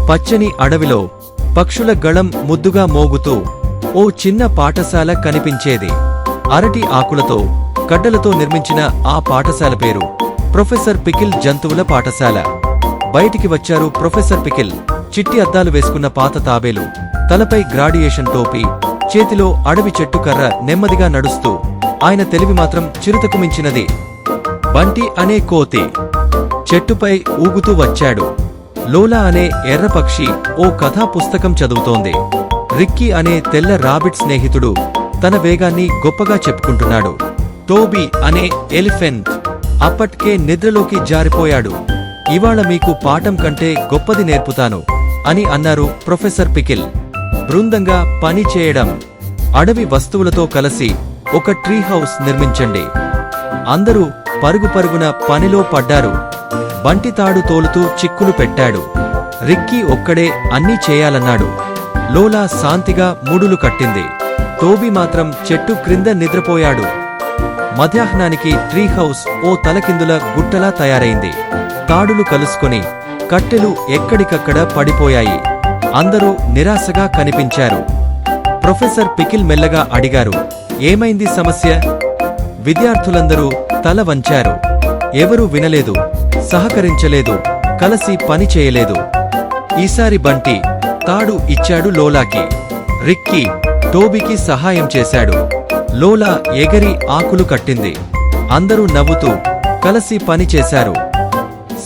పచ్చని అడవిలో పక్షుల గళం ముద్దుగా మోగుతూ ఓ చిన్న పాఠశాల కనిపించేది. అరటి ఆకులతో కడ్డలతో నిర్మించిన ఆ పాఠశాల పేరు ప్రొఫెసర్ పికిల్ జంతువుల పాఠశాల. బయటికి వచ్చారు ప్రొఫెసర్ పికిల్. చిట్టి అద్దాలు వేసుకున్న పాత తాబేలు, తలపై గ్రాడ్యుయేషన్ టోపీ, చేతిలో అడవి చెట్టు కర్ర. నెమ్మదిగా నడుస్తూ ఆయన తెలివి మాత్రం చిరుతకు మించినది. బంటి అనే కోతి చెట్టుపై ఊగుతూ వచ్చాడు. లోలా అనే ఎర్రపక్షి ఓ కథా పుస్తకం చదువుతోంది. రిక్కీ అనే తెల్ల రాబిట్ స్నేహితుడు తన వేగాన్ని గొప్పగా చెప్పుకుంటున్నాడు. టోబీ అనే ఎలిఫెంట్ అప్పటికే నిద్రలోకి జారిపోయాడు. ఇవాళ మీకు పాఠం కంటే గొప్పది నేర్పుతాను అని అన్నారు ప్రొఫెసర్ పికిల్. బృందంగా పని చేయడం. అడవి వస్తువులతో కలిసి ఒక ట్రీ హౌస్ నిర్మించండి. అందరూ పరుగు పరుగున పనిలో పడ్డారు. బంటి తాడు తోలుతూ చిక్కులు పెట్టాడు. రిక్కీ ఒక్కడే అన్నీ చేయాలన్నాడు. లోలా శాంతిగా ముడులు కట్టింది. టోబీ మాత్రం చెట్టు క్రింద నిద్రపోయాడు. మధ్యాహ్నానికి ట్రీ హౌస్ ఓ తలకిందుల గుట్టలా తయారైంది. తాడులు కలుసుకొని కట్టెలు ఎక్కడికక్కడ పడిపోయాయి. అందరూ నిరాశగా కనిపించారు. ప్రొఫెసర్ పికిల్ మెల్లగా అడిగారు, ఏమైంది సమస్య? విద్యార్థులందరూ తల వంచారు. ఎవరూ వినలేదు, సహకరించలేదు, కలిసి పని చేయలేదు. ఈసారి బంటి తాడు ఇచ్చాడు లోలాకి. రిక్కీ టోబీకి సహాయం చేశాడు. లోలా ఎగరి ఆకులు కట్టింది. అందరూ నవ్వుతూ కలిసి పని చేశారు.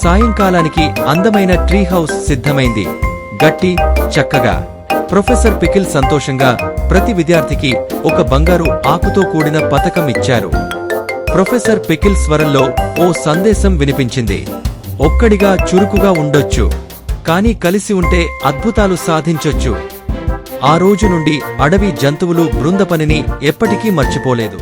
సాయంకాలానికి అందమైన ట్రీ హౌస్ సిద్ధమైంది. గట్టి, చక్కగా. ప్రొఫెసర్ పికిల్ సంతోషంగా ప్రతి విద్యార్థికి ఒక బంగారు ఆకుతో కూడిన పతకం ఇచ్చారు. ప్రొఫెసర్ పికిల్ స్వరంలో ఓ సందేశం వినిపించింది. ఒక్కడిగా చురుకుగా ఉండొచ్చు, కానీ కలిసి ఉంటే అద్భుతాలు సాధించొచ్చు. ఆ రోజు నుండి అడవి జంతువులు బృంద పనిని ఎప్పటికీ మర్చిపోలేదు.